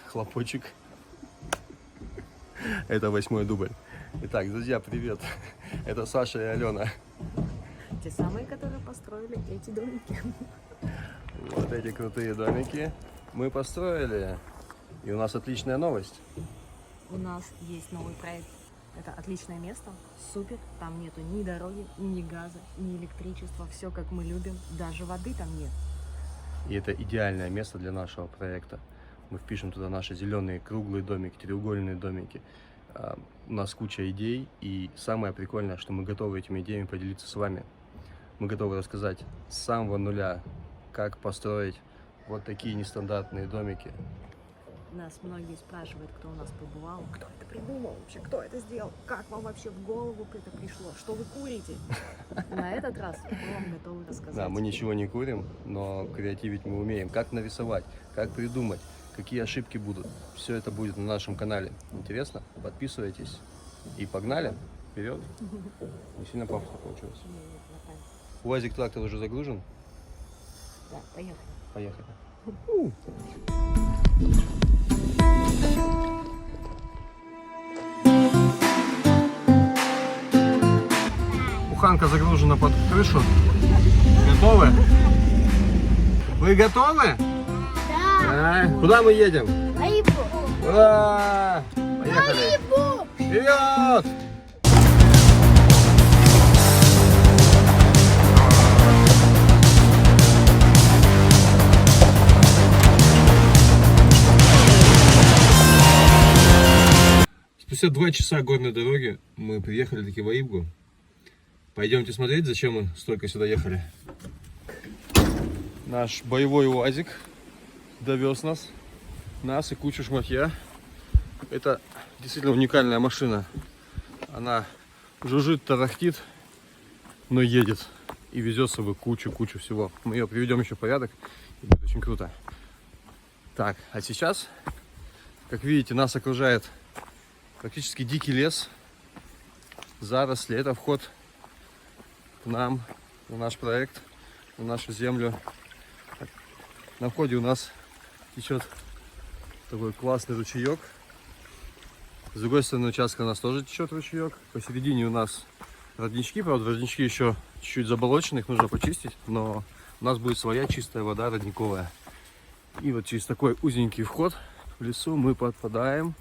хлопочек. Это 8-й дубль. Итак, друзья, привет. Это Саша и Алена. Те самые, которые построили эти домики. Вот эти крутые домики мы построили. И у нас отличная новость. У нас есть новый проект. Это отличное место, супер. Там нету ни дороги, ни газа, ни электричества. Все как мы любим. Даже воды там нет. И это идеальное место для нашего проекта. Мы впишем туда наши зеленые круглые домики, треугольные домики. У нас куча идей, и самое прикольное, что мы готовы этими идеями поделиться с вами. Мы готовы рассказать с самого нуля, как построить вот такие нестандартные домики. Нас многие спрашивают, кто у нас побывал, кто это придумал вообще, кто это сделал, как вам вообще в голову это пришло, что вы курите. На этот раз мы вам готовы рассказать. Да, мы ничего не курим, но креативить мы умеем. Как нарисовать, как придумать, какие ошибки будут. Все это будет на нашем канале. Интересно? Подписывайтесь. И погнали. Вперед. Не сильно пафосно получилось. УАЗик трактор уже загружен? Да, поехали. Поехали. Буханка загружена под крышу. Готовы? Вы готовы? Да. Куда мы едем? Ура! Поехали! Вперед! Спустя 2 часа горной дороги мы приехали таки в Аибгу. Пойдемте смотреть, зачем мы столько сюда ехали. Наш боевой УАЗик довез нас и кучу шматья. Это действительно уникальная машина. Она жужжит, тарахтит, но едет и везет с собой кучу всего. Мы ее приведем еще в порядок, и будет очень круто. Так, а сейчас, как видите, нас окружает практически дикий лес, заросли. Это вход к нам, в наш проект, в нашу землю. На входе у нас течет такой классный ручеек. С другой стороны участка у нас тоже течет ручеек. Посередине у нас роднички. Правда, роднички еще чуть-чуть заболочены, их нужно почистить. Но у нас будет своя чистая вода родниковая. И вот через такой узенький вход в лесу мы попадаем.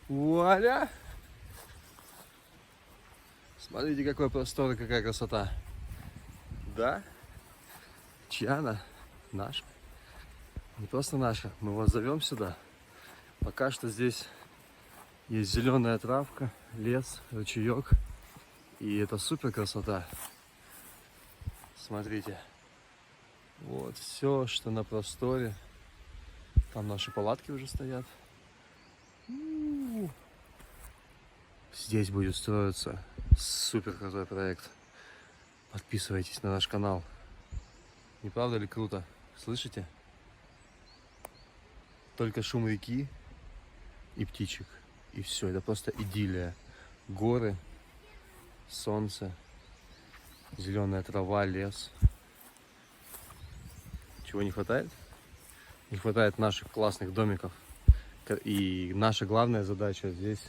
Вуаля! Смотрите, какой простор и какая красота. Да? Чья она? Наша. Не просто наша. Мы вас зовем сюда. Пока что здесь есть зеленая травка, лес, ручеек. И это супер красота. Смотрите. Вот все, что на просторе. Там наши палатки уже стоят. Здесь будет строиться супер крутой проект. Подписывайтесь на наш канал. Не правда ли круто? Слышите? Только шум реки и птичек. И все. Это просто идиллия. Горы, солнце, зеленая трава, лес. Чего не хватает? Не хватает наших классных домиков. И наша главная задача здесь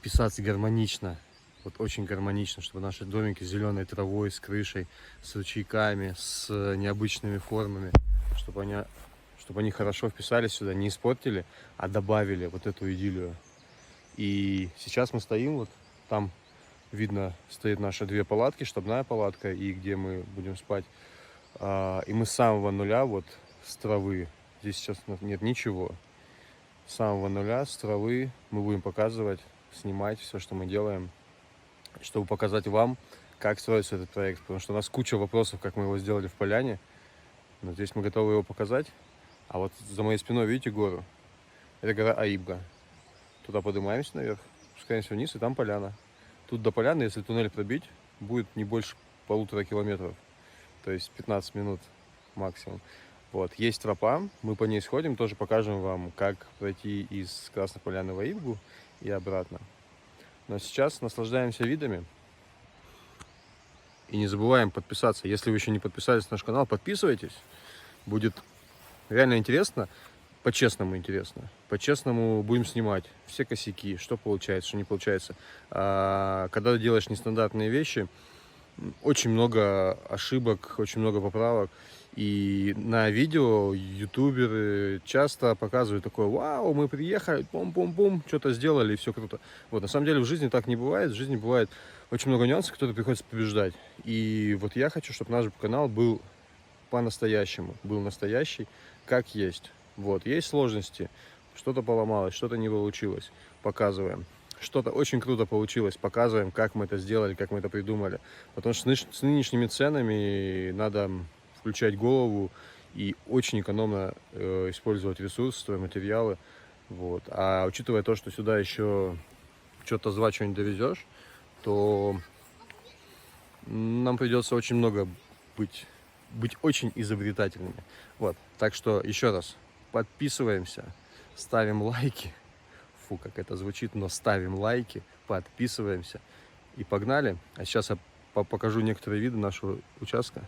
писаться гармонично. Вот очень гармонично, чтобы наши домики с зеленой травой, с крышей, с ручейками, с необычными формами, чтобы они хорошо вписались сюда, не испортили, а добавили вот эту идиллию. И сейчас мы стоим, вот там видно, стоит наши 2 палатки, штабная палатка и где мы будем спать. И мы с самого нуля, вот с травы, здесь сейчас нет ничего, с самого нуля, с травы мы будем показывать, снимать все, что мы делаем, чтобы показать вам, как строится этот проект. Потому что у нас куча вопросов, как мы его сделали в поляне. Но здесь мы готовы его показать. А вот за моей спиной, видите, гору? Это гора Аибга. Туда поднимаемся наверх, спускаемся вниз, и там поляна. Тут до поляны, если туннель пробить, будет не больше 1,5 километров. То есть 15 минут максимум. Вот, есть тропа, мы по ней сходим, тоже покажем вам, как пройти из Красной Поляны в Аибгу и обратно. Но сейчас наслаждаемся видами. И не забываем подписаться. Если вы еще не подписались на наш канал, подписывайтесь. Будет реально интересно. по-честному интересно. По-честному будем снимать все косяки, что получается, что не получается. Когда ты делаешь нестандартные вещи, очень много ошибок, очень много поправок. И на видео ютуберы часто показывают такое: вау, мы приехали, пум-пум-пум, что-то сделали, и все круто. Вот, на самом деле в жизни так не бывает. В жизни бывает очень много нюансов, которые приходится побеждать. И вот я хочу, чтобы наш канал был по-настоящему, был настоящий, как есть. Вот, есть сложности, что-то поломалось, что-то не получилось, показываем. Что-то очень круто получилось, показываем, как мы это сделали, как мы это придумали. Потому что с нынешними ценами надо включать голову и очень экономно использовать ресурсы, материалы. Вот. А учитывая то, что сюда еще что-то звать, что-нибудь довезешь, то нам придется очень много быть очень изобретательными. Вот. Так что еще раз подписываемся, ставим лайки. Фу, как это звучит, но ставим лайки, подписываемся и погнали. А сейчас я покажу некоторые виды нашего участка.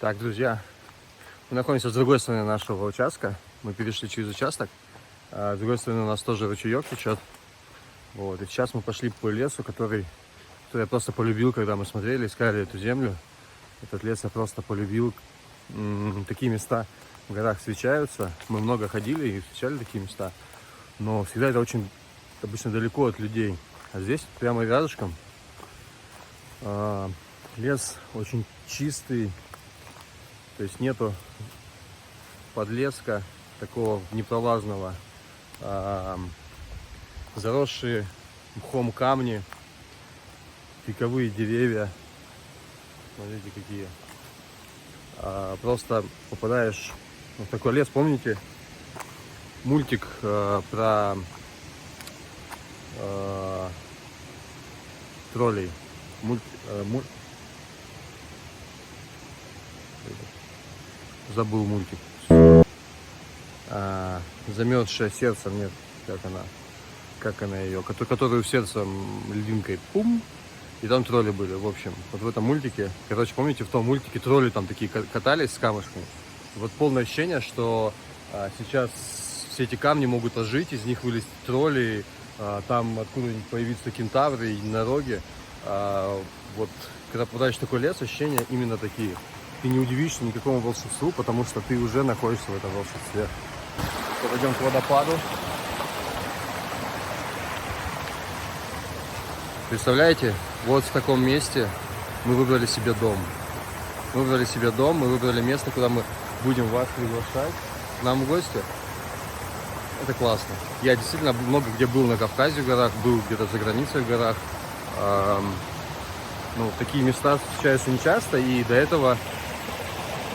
Так, друзья, мы находимся с другой стороны нашего участка. Мы перешли через участок. А с другой стороны у нас тоже ручеек течет. Вот. И сейчас мы пошли по лесу, который я просто полюбил, когда мы смотрели, искали эту землю. Этот лес я просто полюбил. Такие места в горах встречаются. Мы много ходили и встречали такие места. Но всегда это очень обычно далеко от людей. А здесь прямо рядышком. Лес очень чистый. То есть нету подлеска такого непролазного, заросшие мхом камни, пиковые деревья, смотрите какие. Просто попадаешь в такой лес. Помните мультик про троллей. Забыл мультик. Замерзшее сердце, нет, как она ее, которую сердцем льдинкой пум, и там тролли были, в общем, вот в этом мультике, короче, помните, в том мультике тролли там такие катались с камушками, вот полное ощущение, что сейчас все эти камни могут ожить, из них вылезть тролли, там откуда-нибудь появиться кентавры, единороги, вот, когда попадаешь в такой лес, ощущения именно такие. Ты не удивишься никакому волшебству, потому что ты уже находишься в этом волшебстве. Пойдем к водопаду. Представляете, вот в таком месте мы выбрали себе дом. Мы выбрали место, куда мы будем вас приглашать к нам в гости. Это классно. Я действительно много где был на Кавказе в горах, был где-то за границей в горах. Ну, такие места встречаются нечасто, и до этого,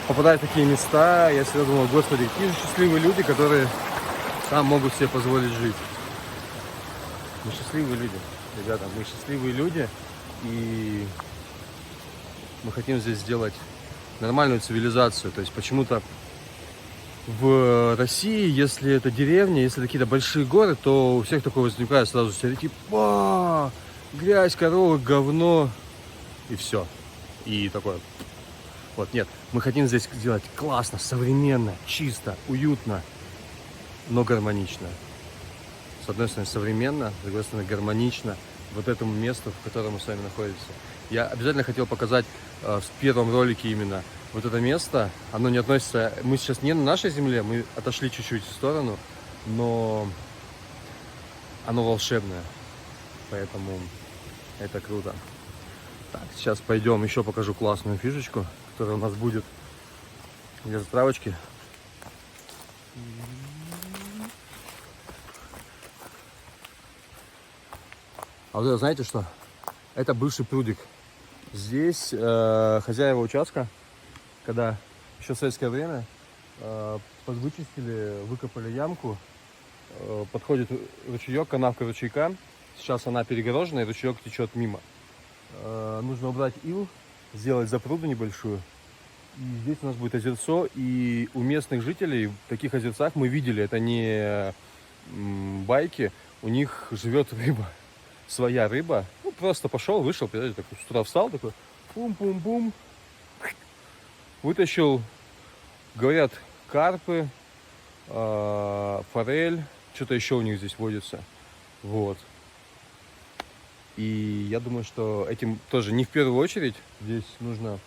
попадая в такие места, я всегда думал, господи, какие же счастливые люди, которые там могут себе позволить жить. Мы счастливые люди, ребята, мы счастливые люди, и мы хотим здесь сделать нормальную цивилизацию. То есть почему-то в России, если это деревня, если какие-то большие горы, то у всех такое возникает сразу стереотип: грязь, коровы, говно, и все. И такое. Вот, нет, мы хотим здесь сделать классно, современно, чисто, уютно, но гармонично. С одной стороны современно, с другой стороны гармонично вот этому месту, в котором мы с вами находимся. Я обязательно хотел показать в первом ролике именно вот это место. Оно не относится, мы сейчас не на нашей земле, мы отошли чуть-чуть в сторону, но оно волшебное, поэтому это круто. Так, сейчас пойдем, еще покажу классную фишечку, которая у нас будет для затравочки. А вот это, знаете что? Это бывший прудик. Здесь хозяева участка, когда еще в советское время подвычистили, выкопали ямку, подходит ручеек, канавка ручейка. Сейчас она перегорожена, и ручеек течет мимо. Нужно убрать ил, сделать запруду небольшую. И здесь у нас будет озерцо, и у местных жителей в таких озерцах мы видели, это не байки, у них живет рыба, своя рыба. Ну, просто пошел, вышел, такой, с утра встал, такой, пум-пум-пум, вытащил, говорят, карпы, форель, что-то еще у них здесь водится, вот. И я думаю, что этим тоже не в первую очередь. Здесь нужно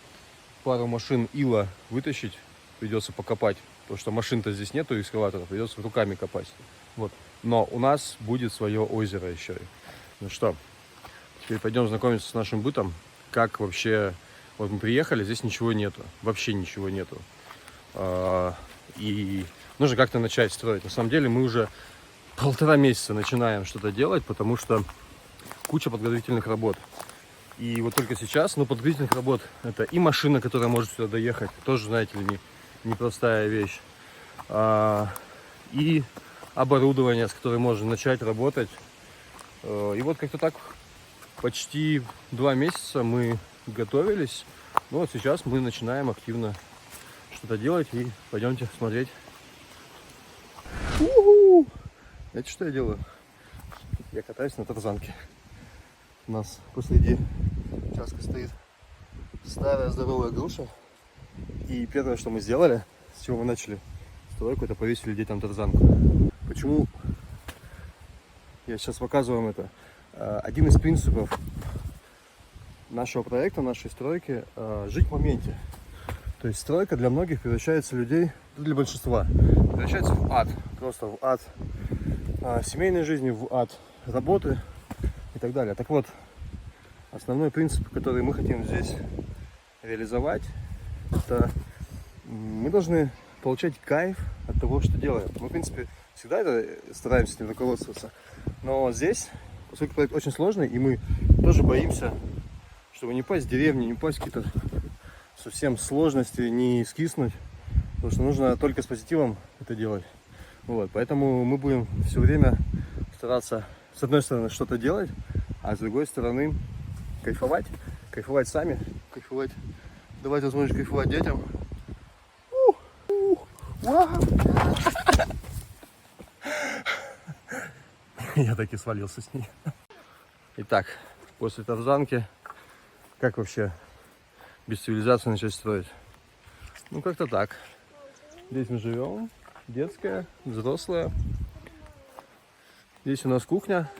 пару машин ила вытащить. Придется покопать. Потому что машин-то здесь нету, экскаваторов. Придется руками копать. Вот. Но у нас будет свое озеро еще. Ну что, теперь пойдем знакомиться с нашим бытом. Как вообще... Вот мы приехали, здесь ничего нету. Вообще ничего нету. И нужно как-то начать строить. На самом деле мы уже 1,5 месяца начинаем что-то делать, потому что куча подготовительных работ. И вот только сейчас, подготовительных работ, это и машина, которая может сюда доехать, тоже, знаете ли, непростая вещь. И оборудование, с которым можно начать работать. И вот как-то так почти 2 месяца мы готовились. Ну вот сейчас мы начинаем активно что-то делать, и пойдемте смотреть. Знаете, что я делаю? Я катаюсь на тарзанке. У нас посреди участка стоит старая здоровая груша. И первое, что мы сделали, с чего мы начали стройку, это повесили детям тарзанку. Почему я сейчас показываю вам это? Один из принципов нашего проекта, нашей стройки — жить в моменте. То есть стройка для многих превращается людей, для большинства, превращается в ад. Просто в ад семейной жизни, в ад работы и так далее. Так вот, основной принцип, который мы хотим здесь реализовать, это мы должны получать кайф от того, что делаем. Мы, в принципе, всегда это стараемся этим руководствоваться. Но здесь, поскольку проект очень сложный, и мы тоже боимся, чтобы не пасть в деревни, не пасть в какие-то совсем сложности, не скиснуть, потому что нужно только с позитивом это делать. Вот, поэтому мы будем все время стараться с одной стороны что-то делать, а с другой стороны кайфовать. Кайфовать сами, кайфовать, давать возможность кайфовать детям. Я так и свалился с ней. Итак, после тарзанки, как вообще без цивилизации начать строить? Ну, как-то так. Здесь мы живем, детская, взрослая. Здесь у нас кухня.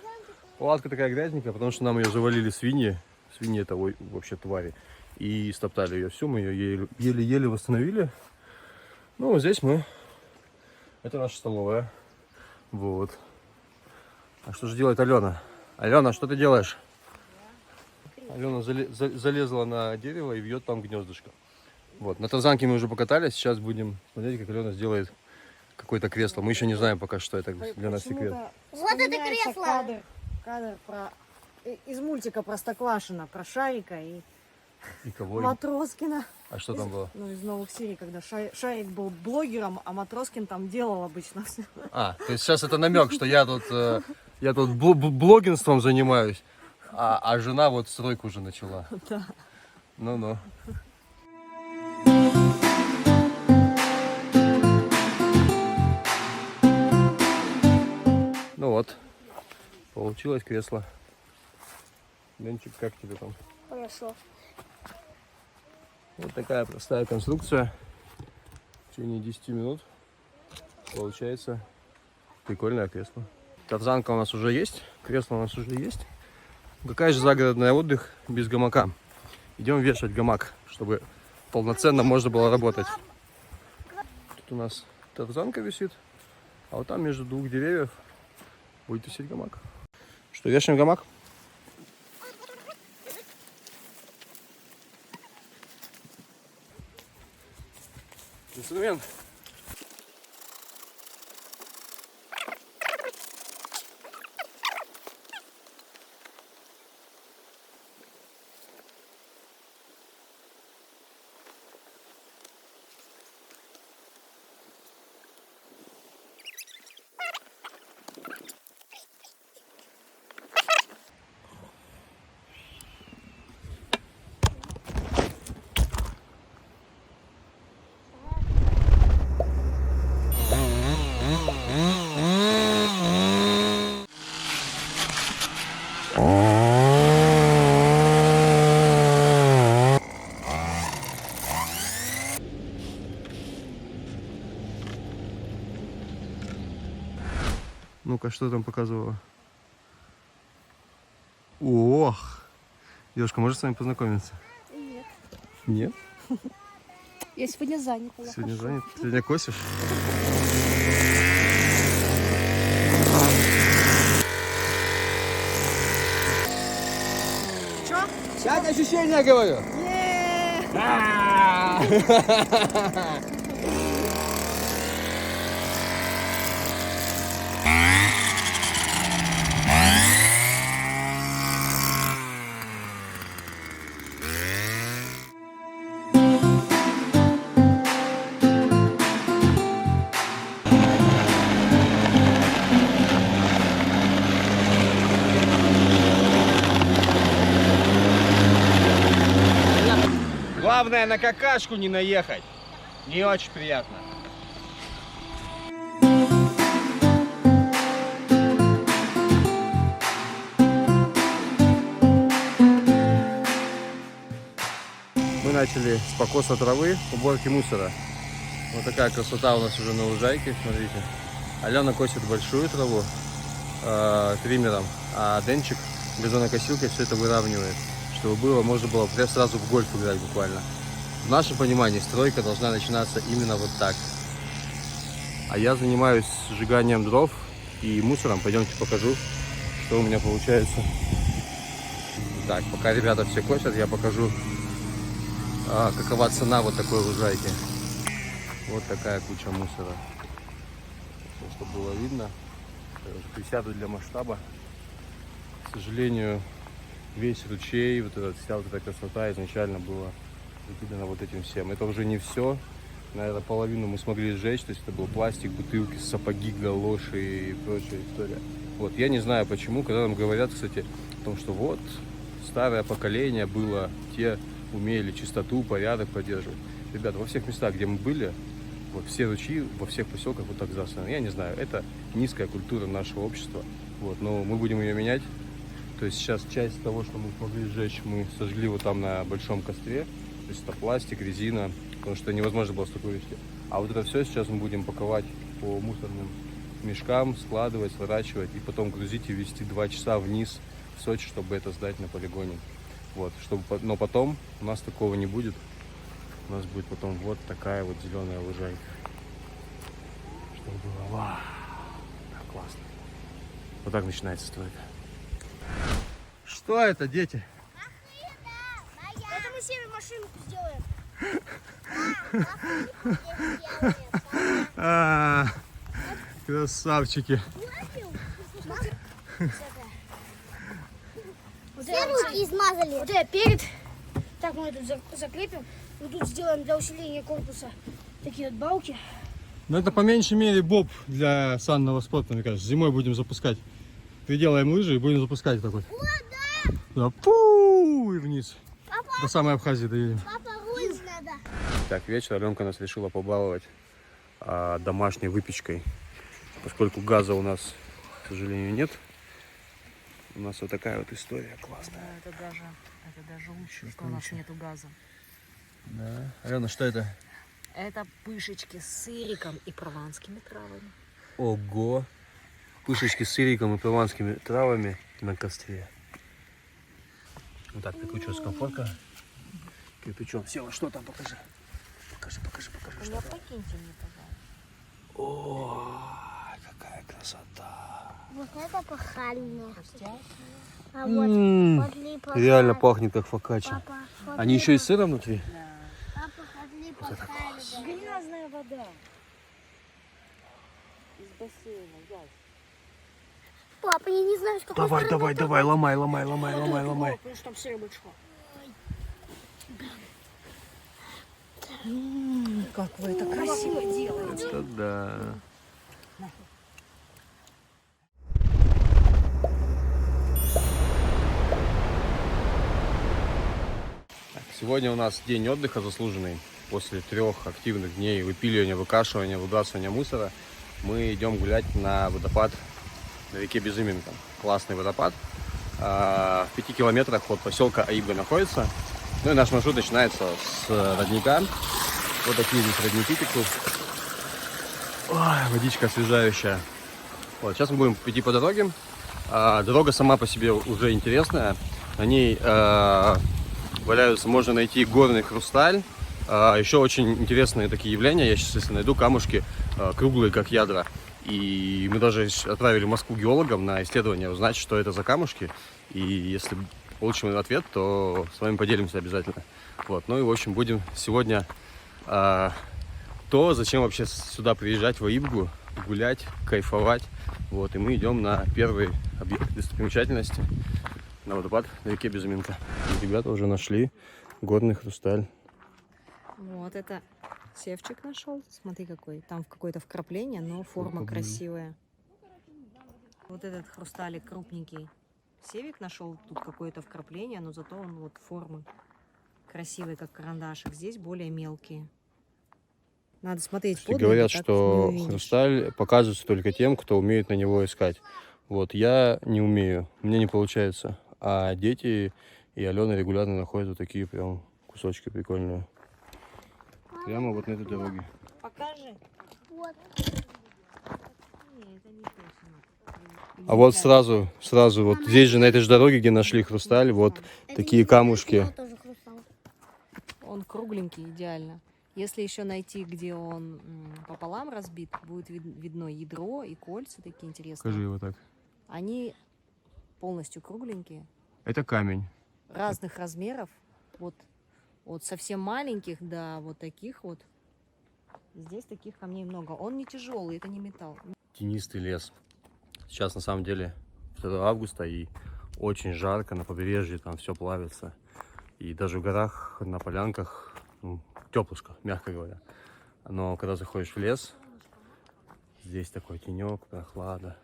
Палатка такая грязненькая, потому что нам ее завалили свиньи. Свиньи это вообще твари. И стоптали ее всю, мы ее еле-еле восстановили. Ну, вот здесь мы. Это наша столовая. Вот. А что же делает Алена? Алена, что ты делаешь? Алена залезла на дерево и вьет там гнездышко. Вот. На тарзанке мы уже покатались. Сейчас будем смотреть, как Алена сделает какое-то кресло. Мы еще не знаем пока, что это для нас секрет. Вот это кресло! Кадр из мультика Простоквашино, про Шарика и кого? Матроскина. А что там было? Ну, из новых серий, когда Шарик был блогером, а Матроскин там делал обычно все. А, то есть сейчас это намек, что я тут блогинством занимаюсь, а жена вот стройку уже начала. Да. Ну-ну. Ну вот, получилось кресло. Ленчик, как тебе там? Хорошо. Вот такая простая конструкция. В течение 10 минут получается прикольное кресло. Тарзанка у нас уже есть, кресло у нас уже есть. Какая же загородный отдых без гамака? Идем вешать гамак, чтобы полноценно можно было работать. Тут у нас тарзанка висит, а вот там между двух деревьев будет висеть гамак. Что, вешаем гамак? Инструмент. Ну-ка, что там показывала? Ох! Девушка, можешь с вами познакомиться? Нет. Нет? Я сегодня занята. Сегодня занят? Сегодня косишь? Чё? Как ощущения, говорю? Главное на какашку не наехать. Не очень приятно. Мы начали с покоса травы, уборки мусора. Вот такая красота у нас уже на лужайке, смотрите. Алена косит большую траву триммером, а Денчик газонокосилкой все это выравнивает, чтобы можно было прям сразу в гольф играть буквально. В нашем понимании стройка должна начинаться именно вот так. А я занимаюсь сжиганием дров и мусором. Пойдемте покажу, что у меня получается. Так, пока ребята все косят, я покажу, какова цена вот такой лужайки. Вот такая куча мусора. Чтобы было видно. Присяду для масштаба. К сожалению, весь ручей, вся вот эта красота изначально была выкидана вот этим всем. Это уже не все. наверное, половину мы смогли сжечь. То есть это был пластик, бутылки, сапоги, галоши и прочая история. Вот, я не знаю почему, когда нам говорят, кстати, о том, что вот, старое поколение было, те умели чистоту, порядок поддерживать. Ребята, во всех местах, где мы были, вот все ручьи, во всех поселках вот так засраны. Я не знаю, это низкая культура нашего общества. Вот, но мы будем ее менять. То есть сейчас часть того, что мы смогли сжечь, мы сожгли вот там на большом костре. То есть это пластик, резина, потому что невозможно было столько вывести. А вот это все сейчас мы будем паковать по мусорным мешкам, складывать, сворачивать и потом грузить и везти 2 часа вниз в Сочи, чтобы это сдать на полигоне. Вот, чтобы, но потом у нас такого не будет. У нас будет потом вот такая вот зеленая лужайка. Чтобы было вау, так классно. Вот так начинается стройка. Что это, дети? Это мы себе машинку сделаем. Красавчики. Все руки измазали. Вот это перед. Так, мы тут закрепим. Мы тут сделаем для усиления корпуса такие вот балки. Ну это по меньшей мере боб для санного спорта, мне кажется. Зимой будем запускать. Приделаем лыжи и будем запускать такой. О, да! Да, пу, и вниз. Папа, До самой Абхазии доедем. папа, руль надо. Так, вечер Аленка нас решила побаловать домашней выпечкой. Поскольку газа у нас, к сожалению, нет. У нас вот такая вот история классная. Это даже лучше, что у нас нету газа. Да. Алена, что это? Это пышечки с сыриком и прованскими травами. Ого! Пышечки с сыриком и прованскими травами на костре. Вот так, прикручиваю с комфорка. Кирпичом. Села, что там? Покажи. Покажи, что там. Покиньте мне, пожалуйста. О, какая красота. Вот это пахальное. Хрустящие. А вот подли пахальное. Реально пахнет как фокачча. Папа, Они еще и с сыром внутри? Папа, подли пахальное. Грязная вода. Из бассейна, ясь. Папа, я не знаю, с какой Давай, стороны давай, это. давай, ломай. Потому что там сыра большого. Как вы это красиво делаете. Это да. Сегодня у нас день отдыха заслуженный. После 3 активных дней выпиливания, выкашивания, выбрасывания мусора мы идем гулять на водопад на реке Безыменка. Классный водопад. В 5 километрах от поселка Аиба находится. Ну и наш маршрут начинается с родника. Вот такие здесь родники текут. Ой, водичка освежающая. Вот, сейчас мы будем идти по дороге. Дорога сама по себе уже интересная. На ней валяются, можно найти горный хрусталь. Еще очень интересные такие явления. Я сейчас, если найду камушки круглые, как ядра. И мы даже отправили в Москву геологам на исследование, узнать, что это за камушки. И если получим ответ, то с вами поделимся обязательно. Вот. Ну и, в общем, будем сегодня то, зачем вообще сюда приезжать, в Аибгу, гулять, кайфовать. Вот. И мы идем на первый объект достопримечательности, на водопад на реке Безыменка. Ребята уже нашли горный хрусталь. Вот это севчик нашел. Смотри какой. Там какое-то вкрапление, но форма красивая. Вот этот хрусталик крупненький. Севик нашел тут какое-то вкрапление, но зато он вот формы красивые, как карандашик. Здесь более мелкие. Надо смотреть под ноги, Говорят, так что не увидишь. хрусталь показывается только тем, кто умеет на него искать. Вот я не умею, мне не получается. А дети и Алена регулярно находят вот такие прям кусочки прикольные. Прямо вот на этой дороге. Покажи. Вот. Не, это не точно. А вот сразу вот здесь же на этой же дороге, где нашли хрусталь, вот такие камушки. Вот тоже хрустал. Он кругленький, идеально. Если еще найти, где он пополам разбит, будет видно ядро и кольца такие интересные. Скажи его так. Они полностью кругленькие, Это камень. разных размеров. Вот от совсем маленьких до вот таких вот. Здесь таких камней много. Он не тяжелый, это не металл. Тенистый лес. Сейчас на самом деле 2 августа и очень жарко на побережье, там все плавится. И даже в горах, на полянках, теплушка, мягко говоря. Но когда заходишь в лес, здесь такой тенек, прохлада.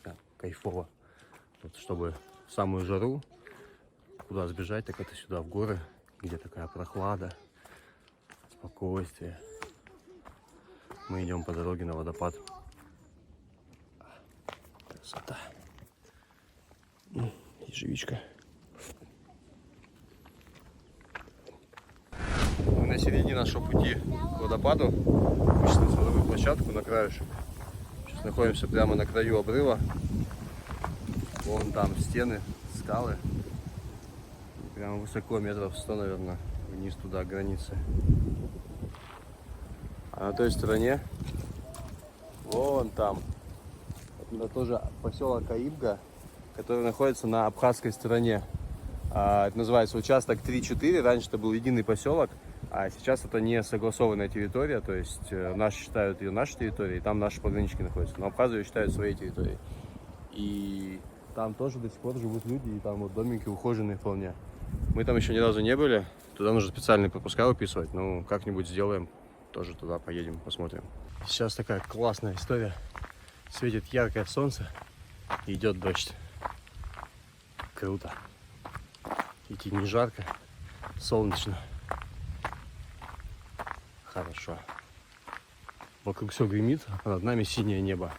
Прям кайфово. Вот, чтобы в самую жару куда сбежать, так это сюда, в горы, где такая прохлада, спокойствие. Мы идем по дороге на водопад. Красота. Ежевичка. Мы на середине нашего пути к водопаду. Вышли на смотровую площадку на краешек. Сейчас находимся прямо на краю обрыва. Вон там стены, скалы. Прямо высоко, метров 100, наверное, вниз туда границы. А на той стороне, вон там, это тоже поселок Каибга, который находится на абхазской стороне. Это называется участок 3-4. Раньше это был единый поселок, а сейчас это не согласованная территория. То есть наши считают ее нашей территорией, там наши пограничники находятся. Но Абхазию считают своей территорией. И там тоже до сих пор живут люди, и там вот домики ухоженные вполне. Мы там еще ни разу не были. Туда нужно специальные пропуска выписывать. Ну, как-нибудь сделаем. Тоже туда поедем, посмотрим. Сейчас такая классная история. Светит яркое солнце и идет дождь. Круто. Идти не жарко, солнечно. Хорошо. Вокруг все гремит, а над нами синее небо.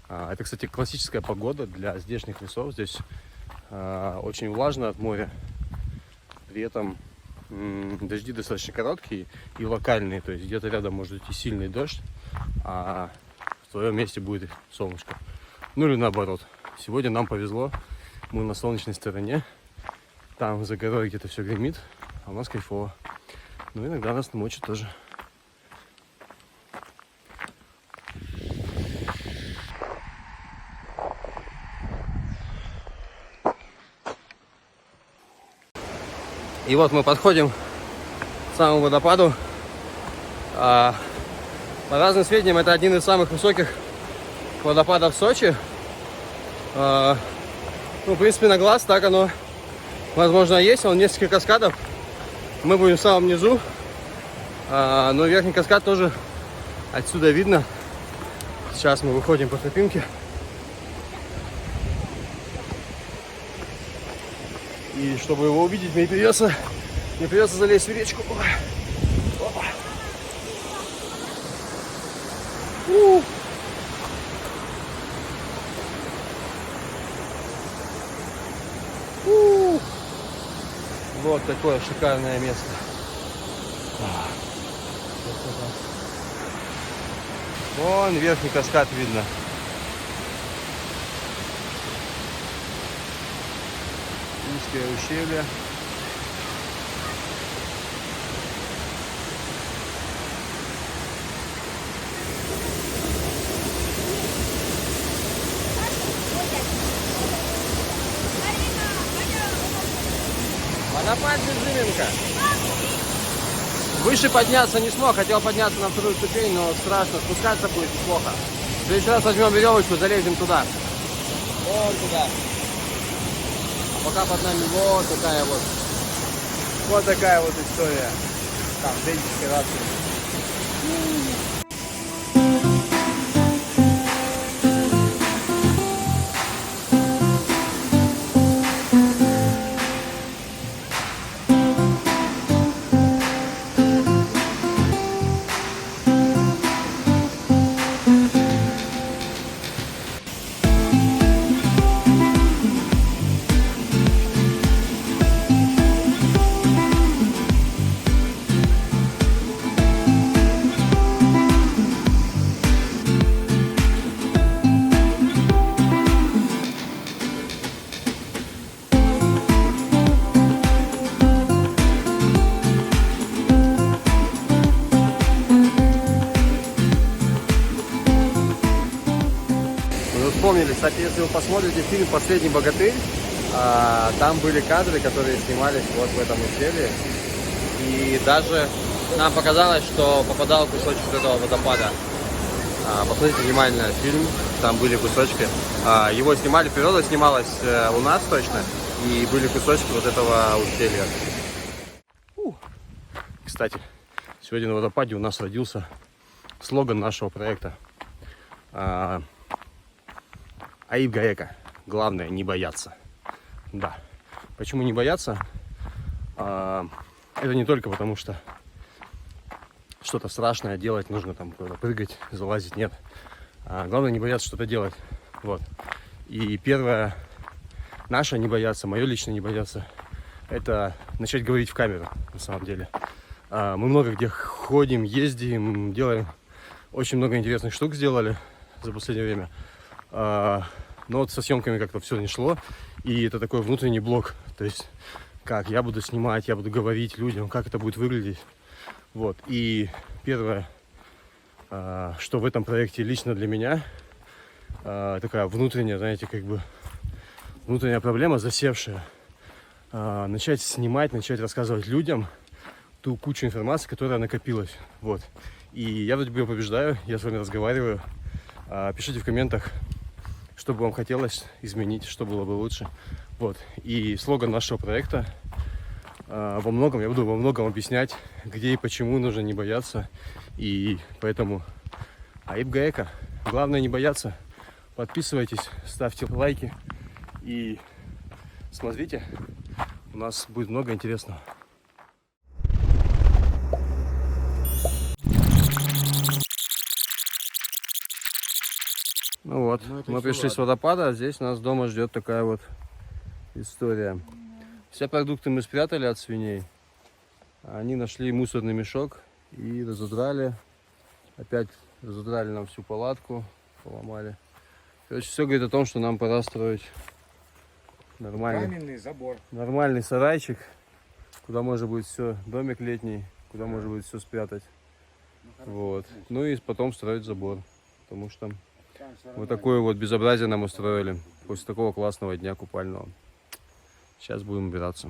Это, кстати, классическая погода для здешних лесов. Здесь очень влажно от моря. При этом дожди достаточно короткие и локальные. То есть где-то рядом может идти сильный дождь, а в твоем месте будет солнышко. Ну или наоборот. Сегодня нам повезло. Мы на солнечной стороне. Там за горой где-то все гремит, а у нас кайфово. Но иногда нас намочит тоже. И вот мы подходим к самому водопаду. По разным сведениям, это один из самых высоких водопадов в Сочи. Ну, в принципе, на глаз так оно, возможно, есть. Он несколько каскадов. Мы будем в самом низу. Но верхний каскад тоже отсюда видно. Сейчас мы выходим по тропинке. И чтобы его увидеть, мне придется залезть в речку. Опа. Вот такое шикарное место. Вон верхний каскад видно. Узкое ущелье. Водопад Безжименко. Выше подняться не смог, хотел подняться на вторую ступень, но страшно, спускаться будет плохо. В следующий раз возьмем веревочку, залезем туда. Вон туда. А пока под нами вот такая вот история. Там денежки разные. Вспомнили, кстати, если вы посмотрите фильм «Последний богатырь», там были кадры, которые снимались вот в этом ущелье. И даже нам показалось, что попадал кусочек этого водопада. Посмотрите внимательно фильм, там были кусочки. Его снимали, природа снималась у нас точно, и были кусочки вот этого ущелья. Кстати, Сегодня на водопаде у нас родился слоган нашего проекта. Аиб Гаека. Главное не бояться. Да. Почему не бояться? Это не только потому, что что-то страшное делать, нужно там куда-то прыгать, залазить. Нет. Главное не бояться что-то делать. Вот. И первое, наше не бояться, мое лично не бояться, это начать говорить в камеру, на самом деле. Мы много где ходим, ездим, делаем. Очень много интересных штук сделали за последнее время. Но вот со съемками как-то все не шло. И это такой внутренний блок. То есть, как я буду снимать, я буду говорить людям, как это будет выглядеть. Вот. И первое, что в этом проекте лично для меня, такая внутренняя, знаете, как бы внутренняя проблема, засевшая. Начать снимать, начать рассказывать людям ту кучу информации, которая накопилась. Вот. И я вроде бы побеждаю, я с вами разговариваю. Пишите в комментах, что бы вам хотелось изменить, что было бы лучше. Вот. И слоган нашего проекта во многом, я буду во многом объяснять, где и почему нужно не бояться. И поэтому Аиб Гаека. Главное не бояться. Подписывайтесь, ставьте лайки и смотрите. У нас будет много интересного. Ну вот, мы пришли с водопада, а здесь нас дома ждет такая вот история. Все продукты мы спрятали от свиней. Они нашли мусорный мешок и разудрали. Опять разудрали нам всю палатку, поломали. Короче, все говорит о том, что нам пора строить Каменный забор. нормальный сарайчик, куда можно будет все, домик летний, куда можно будет все спрятать. Вот. Ну и потом строить забор, потому что вот такое вот безобразие нам устроили после такого классного дня купального. Сейчас будем убираться.